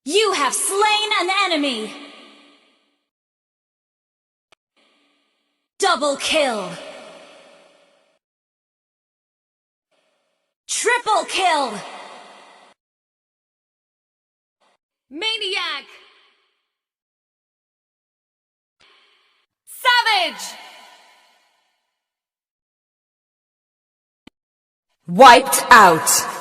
You have slain an enemy! Double kill! Triple kill! Maniac! Savage! Wiped out.